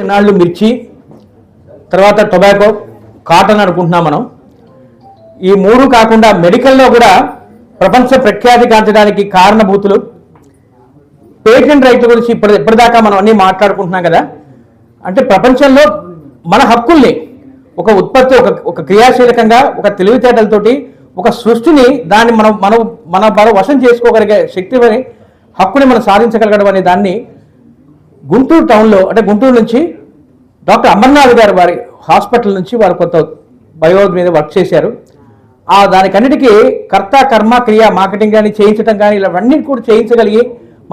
నాళ్ళు మిర్చి, తర్వాత టొబాకో, కాటన్ అనుకుంటున్నాం మనం. ఈ మూడు కాకుండా మెడికల్లో కూడా ప్రపంచ ప్రఖ్యాతి గాంచడానికి కారణభూతులు పేటెంట్ రైట్ల గురించి ఇప్పటిదాకా మనం అన్నీ మాట్లాడుకుంటున్నాం కదా. అంటే ప్రపంచంలో మన హక్కుల్ని ఒక ఉత్పత్తి ఒక క్రియాశీలకంగా ఒక తెలివితేటలతోటి ఒక సృష్టిని దాన్ని మన వశం చేసుకోగలిగే శక్తిని హక్కుని మనం సాధించగలగడం అనే దాన్ని గుంటూరు టౌన్లో, అంటే గుంటూరు నుంచి డాక్టర్ అమర్నాథ్ గారు వారి హాస్పిటల్ నుంచి వారు కొంత బయో మీద వర్క్ చేశారు. దానికన్నిటికీ కర్త కర్మ క్రియ మార్కెటింగ్ కానీ చేయించడం కానీ ఇలావన్నీ కూడా చేయించగలిగి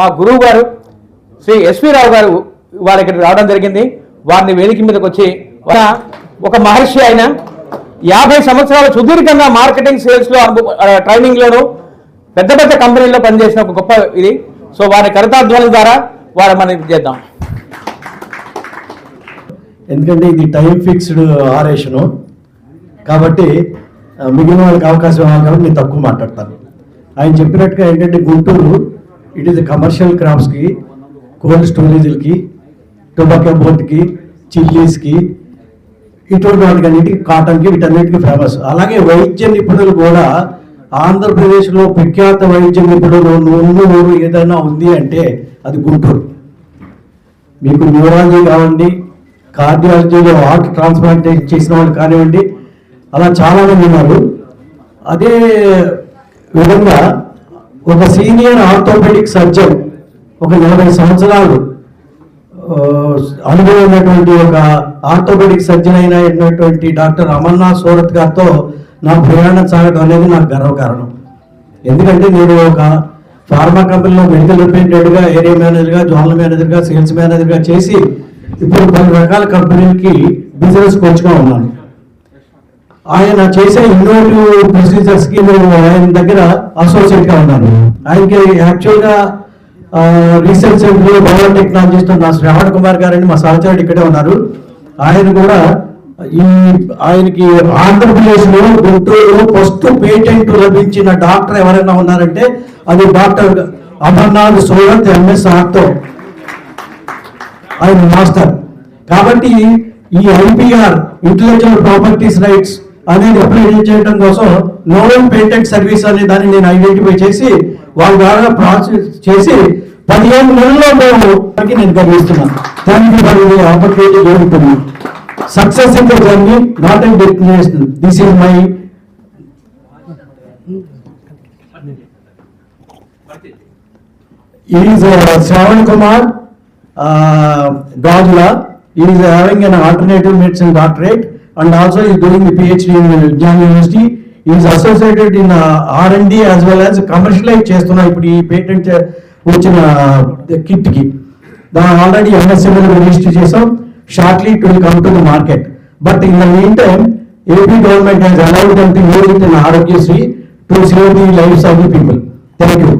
మా గురువు గారు శ్రీ ఎస్వి రావు గారు వారి ఇక్కడికి రావడం జరిగింది. వారిని వేదిక మీదకి వచ్చి ఒక మహర్షి ఆయన 50 సంవత్సరాల సుదీర్ఘంగా మార్కెటింగ్ సేల్స్లో ట్రైనింగ్లోనూ పెద్ద పెద్ద కంపెనీల్లో పనిచేసిన ఒక గొప్ప ఇది. సో వారి కరతాధ్వనుల ద్వారా వారు మనం చేద్దాం. ఎందుకంటే ఇది టైం ఫిక్స్డ్ ఆరేషను కాబట్టి మిగిలిన వాళ్ళకి అవకాశం ఇవ్వాలి కాబట్టి నేను తక్కువ మాట్లాడతాను. ఆయన చెప్పినట్టుగా ఏంటంటే గుంటూరు ఇట్ ఈస్ కమర్షియల్ క్రాప్స్కి, కోల్డ్ స్టోరేజ్లకి, టొబాకో బోర్డ్కి, చిల్లీస్కి, ఇటువంటి వాటికన్నిటికి, కాటన్కి, వీటన్నిటికీ ఫేమస్. అలాగే వైద్య నిపుణులు కూడా ఆంధ్రప్రదేశ్లో ప్రఖ్యాత వైద్య నిపుణులు ఊరు ఏదైనా ఉంది అంటే అది గుంటూరు. మీకు న్యూరాలజీ కావండి, కార్డియాలజీలో హార్ట్ ట్రాన్స్ప్లాంటేషన్ చేసిన వాళ్ళు కానివ్వండి, అలా చాలామంది ఉన్నారు. అదే విధంగా ఒక సీనియర్ ఆర్థోపెడిక్ సర్జన్, ఒక 40 సంవత్సరాలు అనుభవం ఉన్నటువంటి ఒక ఆర్థోపెడిక్ సర్జన్ అయినటువంటి డాక్టర్ అమర్నాథ్ సూరత్ గారితో నా ప్రయాణం సాగడం అనేది నాకు గర్వకారణం. ఎందుకంటే నేను ఒక ఫార్మా కంపెనీలో మెడికల్ రిప్రజెంటేటివ్గా, ఏరియా మేనేజర్గా, జోనల్ మేనేజర్గా, సేల్స్ మేనేజర్గా చేసి ఇప్పుడు 10 రకాల కంపెనీలకి బిజినెస్ కోచ్గా ఉన్నాను. ఆయన చేసే ఇన్నోవేటివ్ ప్రొసీజర్స్కి నేను ఆయన దగ్గర అసోసియేట్గా ఉన్నాను. ఆయనకి యాక్చువల్గా రీసెర్చ్ సెంటర్లో బయోటెక్నాలజిస్ట్ నా శ్రావణ్ కుమార్ గారని మా సహచరుడు ఇక్కడే ఉన్నారు. ఆయన కూడా ఆయనకి ఆంధ్రప్రదేశ్లో గుంటూరులో ఫస్ట్ పేటెంట్ లభించిన డాక్టర్ ఎవరైనా ఉన్నారంటే అది డాక్టర్ అమర్నాథ్ సూరత్ ఎంఎస్ ఆర్తో, ఆయన మాస్టర్. కాబట్టి ఈ ఐపీఆర్ ఇంటెలెక్చువల్ ప్రాపర్టీస్ రైట్స్ అనేది అప్లై చేయడం కోసం నోవెల్ పేటెంట్ సర్వీస్ అనే దాన్ని నేను ఐడెంటిఫై చేసి వాళ్ళ ద్వారా ప్రాసెస్ చేసి 15 నెలల్లో నేను గర్విస్తున్నాను. Thank you for the opportunity జరుగుతుంది. Success in the journey, not in destination. This is my is Shravan Kumar Gajula. He is having an alternative medicine doctorate and also is doing the PhD in Vijnana University. He is associated in R&D as well as commercialize చేస్తున్నా ఇప్పుడు ఈ patent వచ్చిన kit కి. దాని already MSML register చేసాం. Shortly it will come to the market. But in the mean time AP government has allowed them to use it in Aarogyasri to save the lives of the people. Thank you.